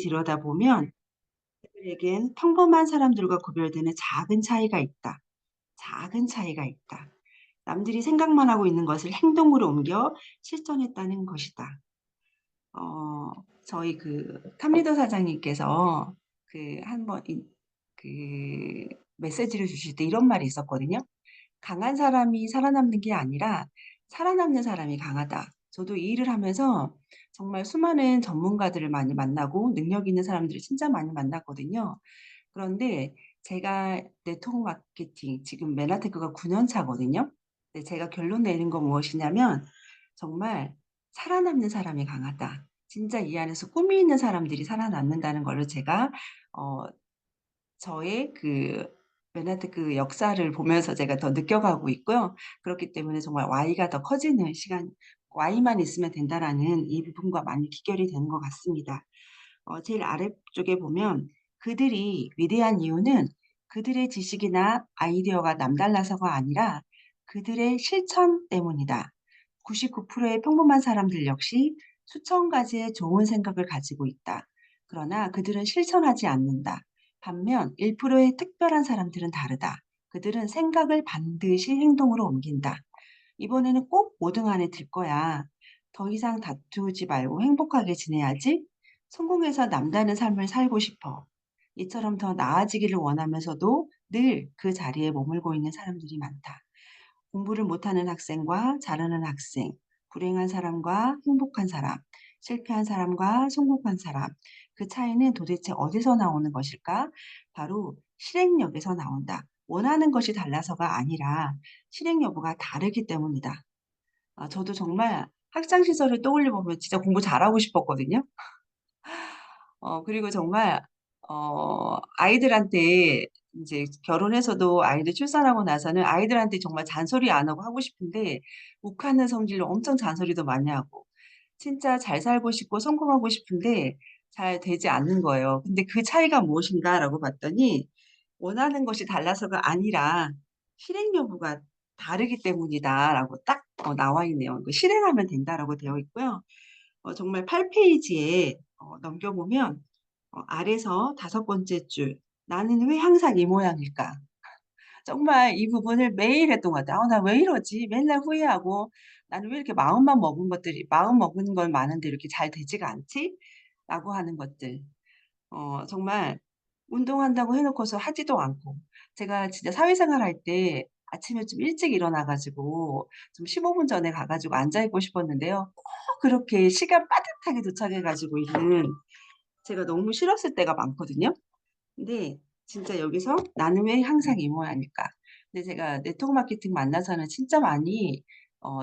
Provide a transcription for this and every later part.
들여다보면 그들에겐 평범한 사람들과 구별되는 작은 차이가 있다. 작은 차이가 있다. 남들이 생각만 하고 있는 것을 행동으로 옮겨 실천했다는 것이다. 어, 저희 그 탑리더 사장님께서 그 한번 그 메시지를 주실 때 이런 말이 있었거든요. 강한 사람이 살아남는 게 아니라 살아남는 사람이 강하다. 저도 이 일을 하면서 정말 수많은 전문가들을 많이 만나고 능력 있는 사람들을 진짜 많이 만났거든요. 그런데 제가 네트워크 마케팅 지금 메나테크가 9년 차거든요. 근데 제가 결론 내린 건 무엇이냐면 정말 살아남는 사람이 강하다. 진짜 이 안에서 꿈이 있는 사람들이 살아남는다는 거를 제가 어 저의 그 메나테크 역사를 보면서 제가 더 느껴가고 있고요. 그렇기 때문에 정말 Y가 더 커지는 시간, Y만 있으면 된다라는 이 부분과 많이 귀결이 되는 것 같습니다. 제일 아래쪽에 보면 그들이 위대한 이유는 그들의 지식이나 아이디어가 남달라서가 아니라 그들의 실천 때문이다. 99%의 평범한 사람들 역시 수천 가지의 좋은 생각을 가지고 있다. 그러나 그들은 실천하지 않는다. 반면 1%의 특별한 사람들은 다르다. 그들은 생각을 반드시 행동으로 옮긴다. 이번에는 꼭 5등 안에 들 거야. 더 이상 다투지 말고 행복하게 지내야지. 성공해서 남다른 삶을 살고 싶어. 이처럼 더 나아지기를 원하면서도 늘 그 자리에 머물고 있는 사람들이 많다. 공부를 못하는 학생과 잘하는 학생, 불행한 사람과 행복한 사람, 실패한 사람과 성공한 사람, 그 차이는 도대체 어디서 나오는 것일까? 바로 실행력에서 나온다. 원하는 것이 달라서가 아니라 실행 여부가 다르기 때문이다. 저도 정말 학창 시절을 떠올려 보면 진짜 공부 잘하고 싶었거든요. 그리고 정말 아이들한테 인제 결혼해서도 아이들 출산하고 나서는 아이들한테 정말 잔소리 안 하고 하고 싶은데 욱하는 성질로 엄청 잔소리도 많이 하고 진짜 잘 살고 싶고 성공하고 싶은데 잘 되지 않는 거예요. 근데 '그 차이가 무엇인가?'라고 봤더니 원하는 것이 달라서가 아니라 '실행 여부가 다르기 때문이다.'라고 딱 나와 있네요. 그 "실행하면 된다."라고 되어 있고요. 정말 8 페이지에 넘겨보면 아래서 다섯 번째 줄 "나는 왜 항상 이 모양일까?" 정말 이 부분을 매일 했던 것 같아요. '아 나 왜 이러지?' 맨날 후회하고 '나는 왜 이렇게 마음만 먹은 것들이 마음 먹은 건 많은데 이렇게 잘 되지가 않지?'라고 하는 것들. 정말 운동한다고 해 놓고서 하지도 않고 제가 진짜 사회생활 할 때 아침에 좀 일찍 일어나 가지고 좀 15분 전에 가 가지고 앉아 있고 싶었는데요. 꼭 그렇게 시간 빠듯하게 도착해 가지고 있는 제가 너무 싫었을 때가 많거든요. 근데 진짜 여기서 '나는 왜 항상 이 모양일까?' 근데 제가 네트워크 마케팅 만나서는 진짜 많이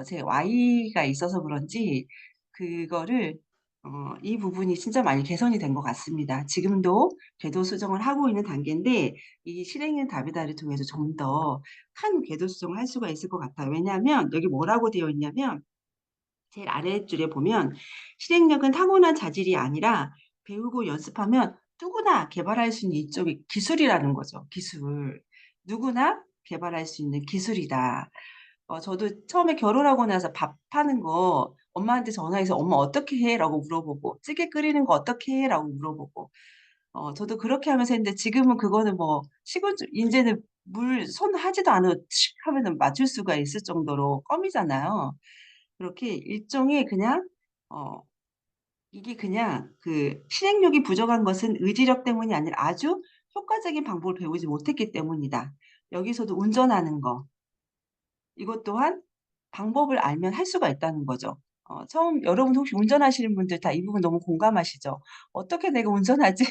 제 Y가 있어서 그런지 그거를 이 부분이 진짜 많이 개선이 된 것 같습니다. 지금도 궤도 수정을 하고 있는 단계인데 이 실행의 답이다를 통해서 좀 더 큰 궤도 수정을 할 수가 있을 것 같아요. 왜냐하면 여기 뭐라고 되어 있냐면 제일 아랫줄에 보면 "실행력은 타고난 자질이 아니라 배우고 연습하면 누구나 개발할 수 있는 이쪽의 기술이라는 거죠, 기술. 누구나 개발할 수 있는 기술이다. 저도 처음에 결혼하고 나서 밥하는 거 엄마한테 전화해서 "엄마 어떻게 해?"라고 물어보고 "찌개 끓이는 거 어떻게 해?"라고 물어보고 저도 그렇게 하면서 했는데 지금은 그거는 뭐 시골 인제는 물 손 하지도 않아도 칙 하면은 맞출 수가 있을 정도로 껌이잖아요. 그렇게 일종의 그냥 어 이게 그냥 그 실행력이 부족한 것은 의지력 때문이 아니라 아주 효과적인 방법을 배우지 못했기 때문이다. 여기서도 운전하는 거 이것 또한 방법을 알면 할 수가 있다는 거죠. 처음 여러분 혹시 운전하시는 분들 다 이 부분 너무 공감하시죠? '어떻게 내가 운전하지?'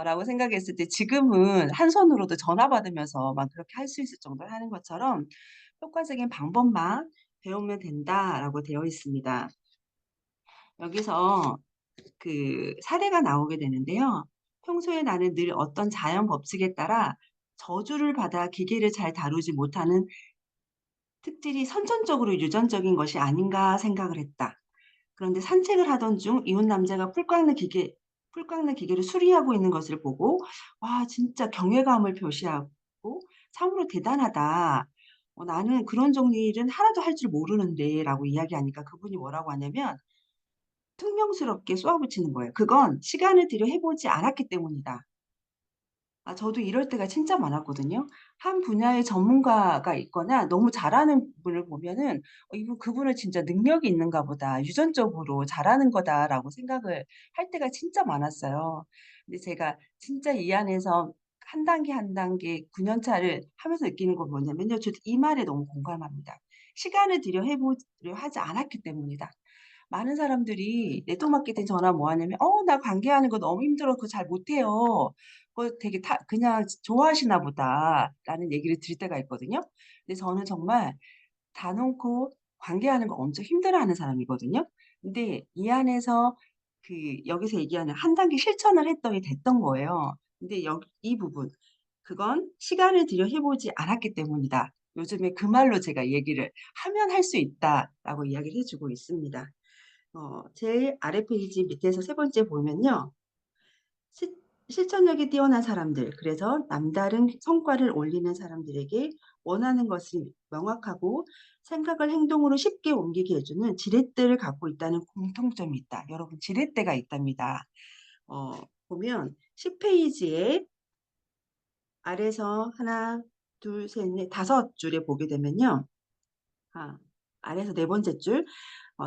라고 생각했을 때 지금은 한 손으로도 전화 받으면서 막 그렇게 할 수 있을 정도로 하는 것처럼 "효과적인 방법만 배우면 된다."라고 되어 있습니다. 여기서 그 사례가 나오게 되는데요. 평소에 나는 늘 어떤 자연 법칙에 따라 저주를 받아 기계를 잘 다루지 못하는 특질이 선천적으로 유전적인 것이 아닌가 생각을 했다. 그런데 산책을 하던 중 이웃 남자가 풀 깎는 기계를 수리하고 있는 것을 보고 '와 진짜 경외감을 표시하고 참으로 대단하다. 나는 그런 종류 일은 하나도 할 줄 모르는데.'라고 이야기하니까 그분이 뭐라고 하냐면 퉁명스럽게 쏘아붙이는 거예요. 그건 시간을 들여 해보지 않았기 때문이다. 저도 이럴 때가 진짜 많았거든요. 한 분야의 전문가가 있거나 너무 잘하는 분을 보면은 '이분 그분은 진짜 능력이 있는가 보다. 유전적으로 잘하는 거다.'라고 생각을 할 때가 진짜 많았어요. 근데 제가 진짜 이 안에서 한 단계 한 단계 9년 차를 하면서 느끼는 건 뭐냐면요. 저도 이 말에 너무 공감합니다. 시간을 들여 해 보려 하지 않았기 때문이다. 많은 사람들이 네트워크 마케팅 전화 뭐 하냐면 나 관계하는 거 너무 힘들어. 그거 잘 못해요. 그거 되게 타 그냥 좋아하시나 보다.'라는 얘기를 들을 때가 있거든요. 근데 저는 정말 다 놓고 관계하는 거 엄청 힘들어하는 사람이거든요. 근데 이 안에서 여기서 얘기하는 한 단계 실천을 했더니 됐던 거예요. 근데 이 부분 그건 시간을 들여 해 보지 않았기 때문이다. 요즘에 그 말로 제가 얘기를 "하면 할 수 있다."라고 이야기를 해 주고 있습니다. 제일 아래 페이지 밑에서 세 번째 보면요. 실 실천력이 뛰어난 사람들, 그래서 남다른 성과를 올리는 사람들에게 원하는 것이 명확하고 생각을 행동으로 쉽게 옮기게 해 주는 지렛대를 갖고 있다는 공통점이 있다. 여러분 지렛대가 있답니다. 보면 10 페이지에 아래서 하나, 둘, 셋, 넷, 다섯 줄에 보게 되면요. 아 아래서 네 번째 줄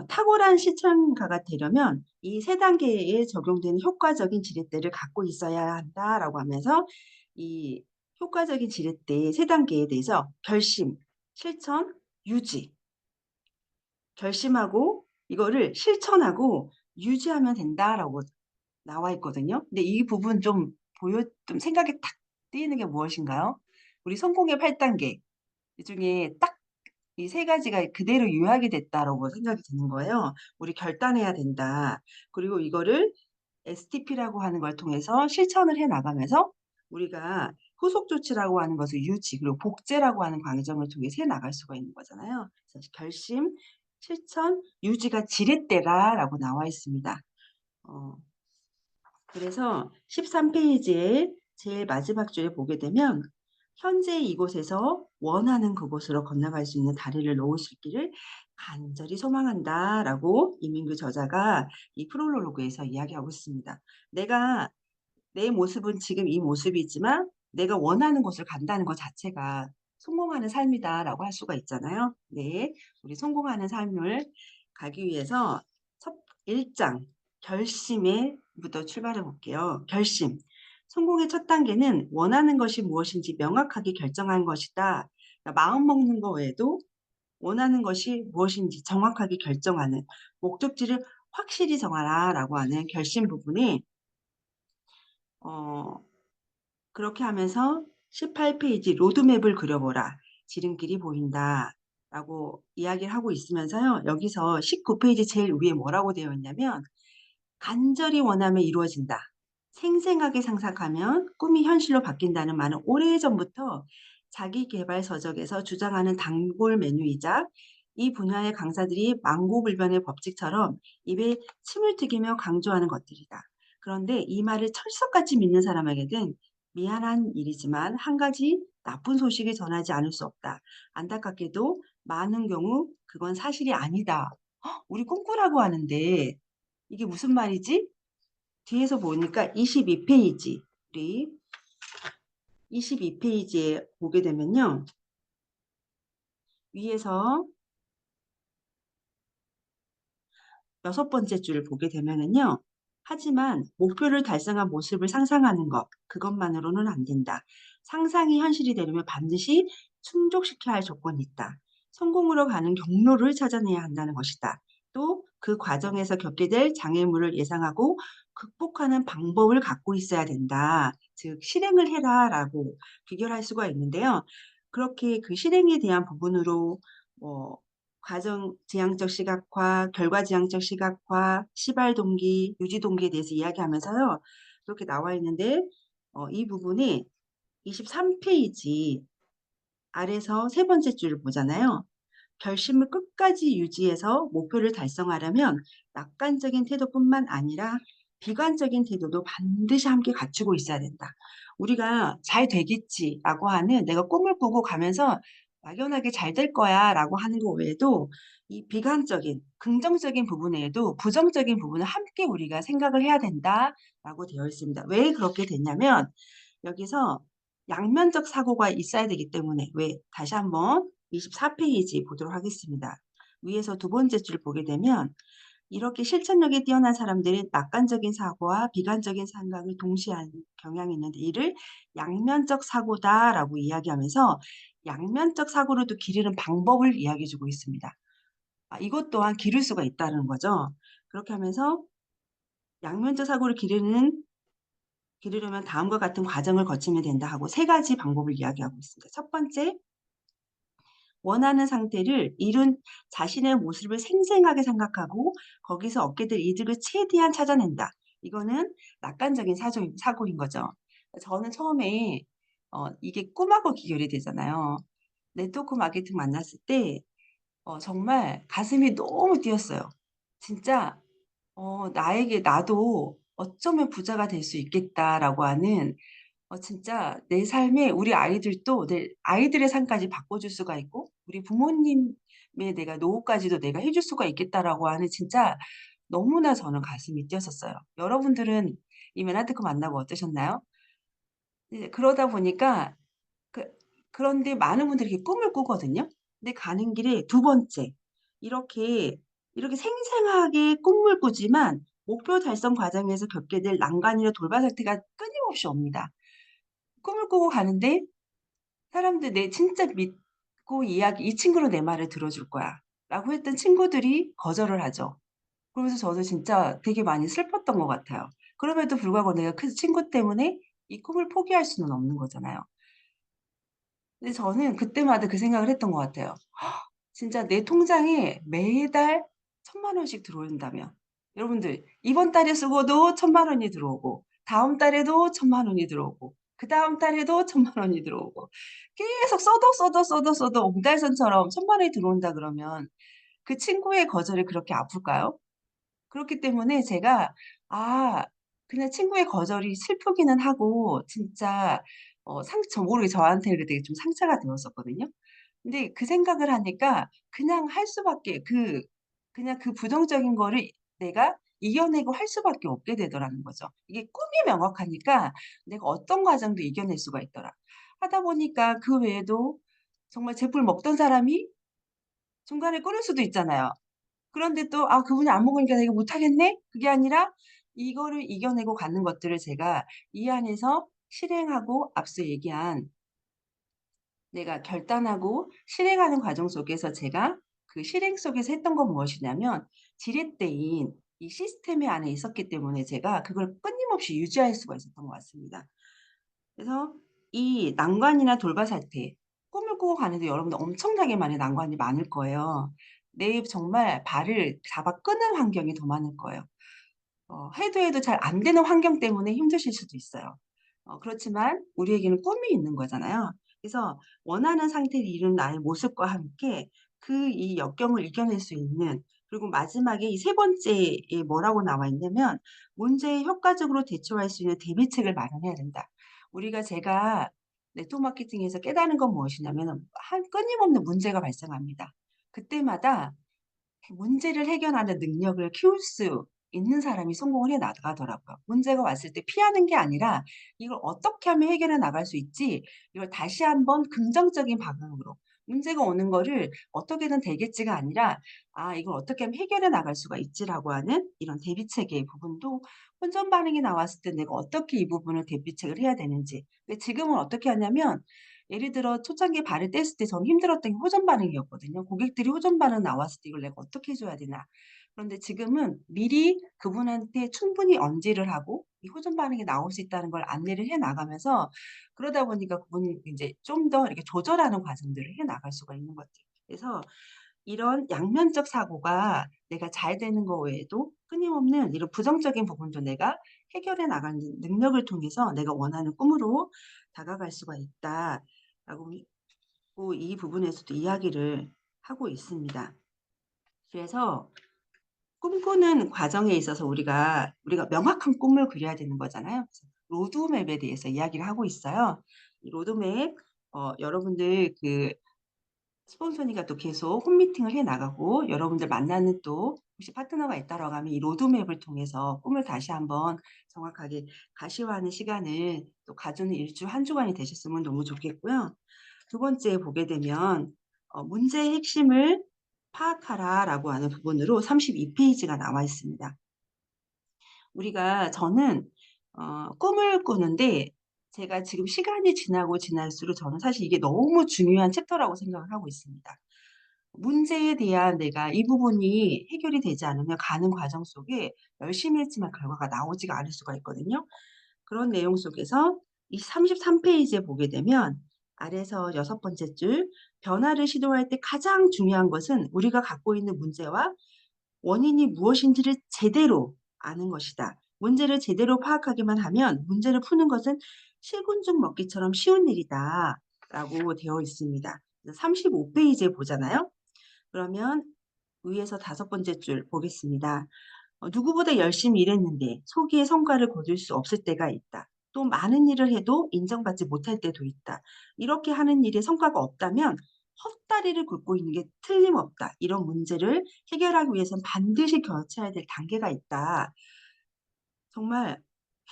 "탁월한 실천가가 되려면 이 세 단계에 적용되는 효과적인 지렛대를 갖고 있어야 한다."라고 하면서 이 효과적인 지렛대의 세 단계에 대해서 결심, 실천, 유지, 결심하고 이거를 실천하고 유지하면 된다라고 나와 있거든요. 근데 이 부분 좀 생각에 탁 뜨이는 게 무엇인가요? 우리 성공의 8 단계 이 중에 딱 이 세 가지가 그대로 요약이 됐다라고 생각이 드는 거예요. 우리 결단해야 된다. 그리고 이거를 STP라고 하는 걸 통해서 실천을 해 나가면서 우리가 후속 조치라고 하는 것을 유지 그리고 복제라고 하는 과정을 통해서 해 나갈 수가 있는 거잖아요. 그래서 결심, 실천, 유지가 지렛대다라고 나와 있습니다. 어 그래서 13 페이지의 제일 마지막 줄에 보게 되면 "현재 이곳에서 원하는 그곳으로 건너갈 수 있는 다리를 놓을 수 있기를 간절히 소망한다."라고 이민규 저자가 이 프롤로그에서 이야기하고 있습니다. 내가 내 모습은 지금 이 모습이지만 내가 원하는 곳을 간다는 것 자체가 성공하는 삶이다라고 할 수가 있잖아요. 네. 우리 성공하는 삶을 가기 위해서 첫 1 장 결심에 부터 출발해 볼게요. 결심. 성공의 첫 단계는 원하는 것이 무엇인지 명확하게 결정하는 것이다. 그러니까 마음 먹는 거 외에도 원하는 것이 무엇인지 정확하게 결정하는 목적지를 확실히 정하라라고 하는 결심 부분에 어 그렇게 하면서 18 페이지 "로드맵을 그려보라. 지름길이 보인다."라고 이야기를 하고 있으면서요. 여기서 19 페이지 제일 위에 뭐라고 되어 있냐면 "간절히 원하면 이루어진다. 생생하게 상상하면 꿈이 현실로 바뀐다."는 말은 오래전부터 자기 계발 서적에서 주장하는 단골 메뉴이자 이 분야의 강사들이 망고불변의 법칙처럼 입에 침을 튀기며 강조하는 것들이다. 그런데 이 말을 철석같이 믿는 사람에게는 미안한 일이지만 한 가지 나쁜 소식을 전하지 않을 수 없다. 안타깝게도 많은 경우 그건 사실이 아니다. 우리 꿈꾸라고 하는데 이게 무슨 말이지? 뒤에서 보니까 22 페이지 우리 22 페이지에 보게 되면요. 위에서 여섯 번째 줄을 보게 되면은요. 하지만 목표를 달성한 모습을 상상하는 것, 그것만으로는 안 된다. 상상이 현실이 되려면 반드시 충족시켜야 할 조건이 있다. 성공으로 가는 경로를 찾아내야 한다는 것이다. 또 그 과정에서 겪게 될 장애물을 예상하고 극복하는 방법을 갖고 있어야 된다. 즉, 실행을 해라라고 비교할 수가 있는데요. 그렇게 그 실행에 대한 부분으로 뭐 과정 지향적 시각화, 결과 지향적 시각화, 시발 동기, 유지 동기에 대해서 이야기하면서요. 그렇게 나와 있는데 이 부분이 23 페이지 아래서 세 번째 줄을 보잖아요. 결심을 끝까지 유지해서 목표를 달성하려면 낙관적인 태도뿐만 아니라 비관적인 태도도 반드시 함께 갖추고 있어야 된다. 우리가 '잘 되겠지.'라고 하는 내가 꿈을 꾸고 가면서 '막연하게 잘 될 거야.'라고 하는 거 외에도 이 비관적인 긍정적인 부분에도 부정적인 부분을 함께 우리가 생각을 해야 된다라고 되어 있습니다. 왜 그렇게 됐냐면 여기서 양면적 사고가 있어야 되기 때문에 왜 다시 한번 24 페이지 보도록 하겠습니다. 위에서 두 번째 줄 보게 되면 이렇게 실천력이 뛰어난 사람들은 낙관적인 사고와 비관적인 생각을 동시에 하는 경향이 있는데 이를 양면적 사고다라고 이야기하면서 양면적 사고를 또 기르는 방법을 이야기해 주고 있습니다. 이것 또한 기를 수가 있다는 거죠. 그렇게 하면서 양면적 사고를 기르려면 다음과 같은 과정을 거치면 된다 하고 세 가지 방법을 이야기하고 있습니다. 첫 번째, 원하는 상태를 이룬 자신의 모습을 생생하게 생각하고 거기서 얻게 될 이득을 최대한 찾아낸다. 이거는 낙관적인 사고인 거죠. 저는 처음에 이게 꿈하고 귀결이 되잖아요. 네트워크 마케팅 만났을 때 정말 가슴이 너무 뛰었어요. 진짜 나에게 '나도 어쩌면 부자가 될 수 있겠다.'라고 하는 진짜 내 삶에 우리 아이들도 내 아이들의 삶까지 바꿔줄 수가 있고 우리 부모님의 내가 노후까지도 내가 해줄 수가 있겠다라고 하는 진짜 너무나 저는 가슴이 뛰었었어요. 여러분들은 이 메나트크 만나고 어떠셨나요? 이제 그러다 보니까 그 그런데 많은 분들이 이렇게 꿈을 꾸거든요. 근데 가는 길에 두 번째 이렇게, 이렇게 생생하게 꿈을 꾸지만 목표 달성 과정에서 겪게 될 난관이나 돌발 사태가 끊임없이 옵니다. 꿈을 꾸고 가는데 사람들 내 진짜 믿고 이야기 "이 친구는 내 말을 들어줄 거야."라고 했던 친구들이 거절을 하죠. 그러면서 저도 진짜 되게 많이 슬펐던 것 같아요. 그럼에도 불구하고 내가 그 친구 때문에 이 꿈을 포기할 수는 없는 거잖아요. 근데 저는 그때마다 그 생각을 했던 것 같아요. 진짜 내 통장에 매달 1,000만 원씩 들어온다면 여러분들 이번 달에 쓰고도 1,000만 원이 들어오고 다음 달에도 1,000만 원이 들어오고 그다음 달에도 1,000만 원이 들어오고 계속 써도 옹달선처럼 1,000만 원이 들어온다 그러면 그 친구의 거절이 그렇게 아플까요? 그렇기 때문에 제가 아 그냥 친구의 거절이 슬프기는 하고 진짜 저 모르게 저한테 그 되게 좀 상처가 되었었거든요. 근데 그 생각을 하니까 그냥 할 수밖에 그냥 그 부정적인 거를 내가 이겨내고 할 수밖에 없게 되더라는 거죠. 이게 꿈이 명확하니까 내가 어떤 과정도 이겨낼 수가 있더라. 하다 보니까 그 외에도 정말 제풀 먹던 사람이 중간에 끊을 수도 있잖아요. 그런데 또 '아 그분이 안 먹으니까 내가 못하겠네.' 그게 아니라 이거를 이겨내고 가는 것들을 제가 이 안에서 실행하고 앞서 얘기한 내가 결단하고 실행하는 과정 속에서 제가 그 실행 속에서 했던 건 무엇이냐면 지렛대인 이 시스템의 안에 있었기 때문에 제가 그걸 끊임없이 유지할 수가 있었던 것 같습니다. 그래서 이 난관이나 돌발 사태 꿈을 꾸고 가는데 여러분들 엄청나게 많은 난관이 많을 거예요. 내 정말 발을 잡아 끄는 환경이 더 많을 거예요. 해도 잘 안 되는 환경 때문에 힘드실 수도 있어요. 그렇지만 우리에게는 꿈이 있는 거잖아요. 그래서 원하는 상태를 이룬 나의 모습과 함께 그 이 역경을 이겨낼 수 있는 그리고 마지막에 이 세 번째에 뭐라고 나와 있냐면 "문제에 효과적으로 대처할 수 있는 대비책을 마련해야 된다." 제가 네트워크 마케팅에서 깨달은 건 무엇이냐면은 한 끊임없는 문제가 발생합니다. 그때마다 문제를 해결하는 능력을 키울 수 있는 사람이 성공을 해 나가더라고요. 문제가 왔을 때 피하는 게 아니라 '이걸 어떻게 하면 해결해 나갈 수 있지?' 이걸 다시 한번 긍정적인 방향으로 문제가 오는 거를 '어떻게든 되겠지.'가 아니라 '아 이걸 어떻게 하면 해결해 나갈 수가 있지.'라고 하는 이런 대비책의 부분도 혼전 반응이 나왔을 때 내가 어떻게 이 부분을 대비책을 해야 되는지. 근데 지금은 어떻게 하냐면 예를 들어 초창기에 발을 뗐을 때 저는 힘들었던 게 호전 반응이었거든요. 고객들이 호전 반응 나왔을 때 이걸 내가 어떻게 해 줘야 되나. 그런데 지금은 미리 그분한테 충분히 언지를 하고 이 호전 반응이 나올 수 있다는 걸 안내를 해 나가면서 그러다 보니까 그분이 인제 좀 더 이렇게 조절하는 과정들을 해 나갈 수가 있는 것 같아요. 그래서 이런 양면적 사고가 내가 잘 되는 거 외에도 끊임없는 이런 부정적인 부분도 내가 해결해 나가는 능력을 통해서 내가 원하는 꿈으로 다가갈 수가 있다라고 이 부분에서도 이야기를 하고 있습니다. 그래서 꿈꾸는 과정에 있어서 우리가 명확한 꿈을 그려야 되는 거잖아요. 그래서 로드맵에 대해서 이야기를 하고 있어요. 이 로드맵 여러분들 스폰서니까 또 계속 홈미팅을 해 나가고 여러분들 만나는 또 혹시 파트너가 있다라고 하면 이 로드맵을 통해서 꿈을 다시 한번 정확하게 가시화하는 시간을 또 가지는 일주 한 주간이 되셨으면 너무 좋겠고요. 두 번째 보게 되면 문제의 핵심을 파악하라라고 하는 부분으로 32 페이지가 나와 있습니다. 저는 꿈을 꾸는데 제가 지금 시간이 지나고 지날수록 저는 사실 이게 너무 중요한 챕터라고 생각을 하고 있습니다. 문제에 대한 내가 이 부분이 해결이 되지 않으면 가는 과정 속에 열심히 했지만 결과가 나오지가 않을 수가 있거든요. 그런 내용 속에서 이 33 페이지에 보게 되면 아래서 여섯 번째 줄 "변화를 시도할 때 가장 중요한 것은 우리가 갖고 있는 문제와 원인이 무엇인지를 제대로 아는 것이다. 문제를 제대로 파악하기만 하면 문제를 푸는 것은 실군죽 먹기처럼 쉬운 일이다."라고 되어 있습니다. 35 페이지에 보잖아요. 그러면 위에서 다섯 번째 줄 보겠습니다. "누구보다 열심히 일했는데 소기의 성과를 거둘 수 없을 때가 있다. 또 많은 일을 해도 인정받지 못할 때도 있다. 이렇게 하는 일에 성과가 없다면 헛다리를 굴고 있는 게 틀림없다. 이런 문제를 해결하기 위해선 반드시 거쳐야 될 단계가 있다." 정말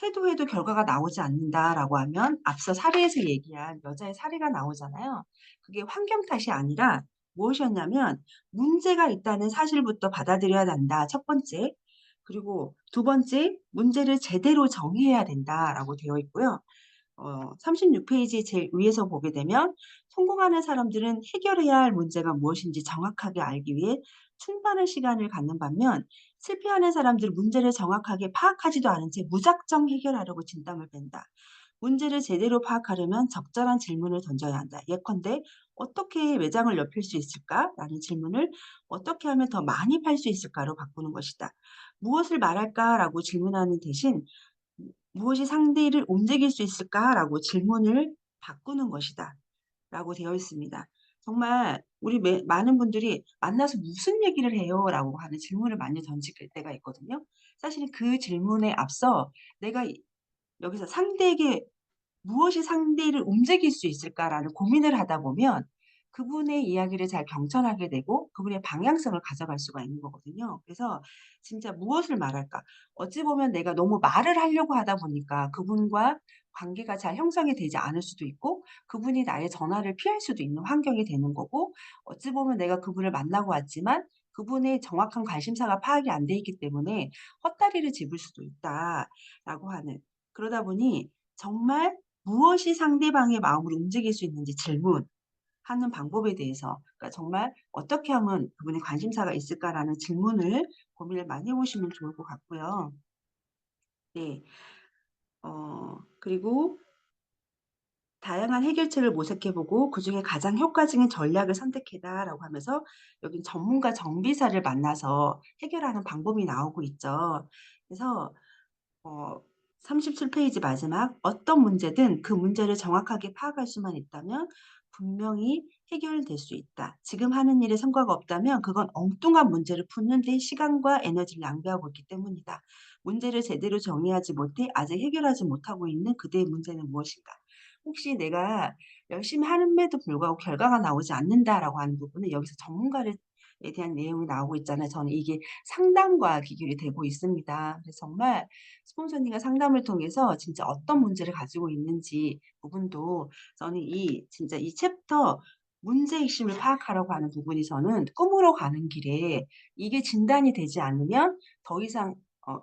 해도 결과가 나오지 않는다라고 하면 앞서 사례에서 얘기한 여자의 사례가 나오잖아요. 그게 환경 탓이 아니라 무엇이었냐면 문제가 있다는 사실부터 받아들여야 한다, 첫 번째. 그리고 두 번째, 문제를 제대로 정의해야 된다라고 되어 있고요. 36 페이지 제일 위에서 보게 되면 성공하는 사람들은 해결해야 할 문제가 무엇인지 정확하게 알기 위해 충분한 시간을 갖는 반면 실패하는 사람들은 문제를 정확하게 파악하지도 않은 채 무작정 해결하려고 진땀을 뺀다. 문제를 제대로 파악하려면 적절한 질문을 던져야 한다. 예컨대 "어떻게 매장을 넓힐 수 있을까?" 라는 질문을 "어떻게 하면 더 많이 팔 수 있을까?"로 바꾸는 것이다. "무엇을 말할까?"라고 질문하는 대신 "무엇이 상대를 움직일 수 있을까?"라고 질문을 바꾸는 것이다. 라고 되어 있습니다. 정말 우리 많은 분들이 "만나서 무슨 얘기를 해요?" 라고 하는 질문을 많이 던질 때가 있거든요. 사실은 그 질문에 앞서 내가 여기서 상대에게 '무엇이 상대를 움직일 수 있을까?'라는 고민을 하다 보면 그분의 이야기를 잘 경청하게 되고 그분의 방향성을 가져갈 수가 있는 거거든요. 그래서 진짜 무엇을 말할까? 어찌 보면 내가 너무 말을 하려고 하다 보니까 그분과 관계가 잘 형성이 되지 않을 수도 있고 그분이 나의 전화를 피할 수도 있는 환경이 되는 거고 어찌 보면 내가 그분을 만나고 왔지만 그분의 정확한 관심사가 파악이 안 돼 있기 때문에 헛다리를 짚을 수도 있다라고 하는 그러다 보니 정말 무엇이 상대방의 마음을 움직일 수 있는지 질문하는 방법에 대해서 그러니까 정말 '어떻게 하면 그분의 관심사가 있을까?'라는 질문을 고민을 많이 해 보시면 좋을 것 같고요. 네. 그리고 다양한 해결책을 모색해 보고 그중에 가장 효과적인 전략을 선택해라라고 하면서 여긴 전문가 정비사를 만나서 해결하는 방법이 나오고 있죠. 그래서 어 37 페이지 마지막 "어떤 문제든 그 문제를 정확하게 파악할 수만 있다면 분명히 해결될 수 있다. 지금 하는 일에 성과가 없다면 그건 엉뚱한 문제를 푸는 데 시간과 에너지를 낭비하고 있기 때문이다. 문제를 제대로 정의하지 못해 아직 해결하지 못하고 있는 그대의 문제는 무엇인가?" 혹시 내가 열심히 하는데도 불구하고 결과가 나오지 않는다라고 하는 부분은 여기서 전문가를 에 대한 내용이 나오고 있잖아요. 저는 이게 상담과 비교이 되고 있습니다. 그래서 정말 스폰서님과 상담을 통해서 진짜 어떤 문제를 가지고 있는지 부분도 저는 진짜 이 챕터 문제의 핵심을 파악하라고 하는 부분이 저는 꿈으로 가는 길에 이게 진단이 되지 않으면 더 이상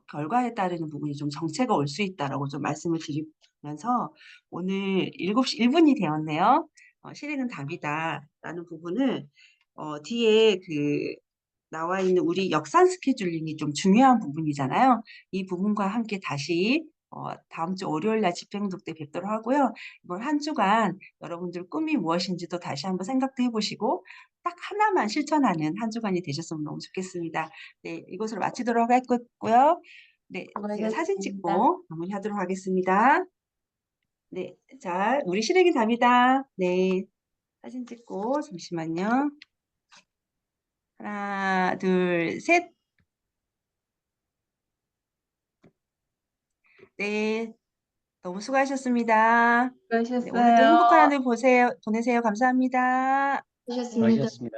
결과에 따르는 부분이 좀 정체가 올 수 있다라고 좀 말씀을 드리면서 오늘 7시 1 분이 되었네요. "실행은 답이다."라는 부분을 뒤에 나와 있는 우리 역산 스케줄링이 좀 중요한 부분이잖아요. 이 부분과 함께 다시 다음 주 월요일 날 집행독 때 뵙도록 하고요. 이번 한 주간 여러분들 꿈이 무엇인지도 다시 한번 생각도 해 보시고 딱 하나만 실천하는 한 주간이 되셨으면 너무 좋겠습니다. 네. 이것으로 마치도록 하겠고요. 네. 제가 사진 수고하셨습니다. 찍고 마무리하도록 하겠습니다. 네. 자, 우리 실행이 답이다. 네. 사진 찍고 잠시만요. 하나, 둘, 셋. 네. 너무 수고하셨습니다. 네. 오늘도 수고하셨어요. 행복한 하루 보세요 보내세요. 감사합니다. 하셨습니다. 수고하셨습니다.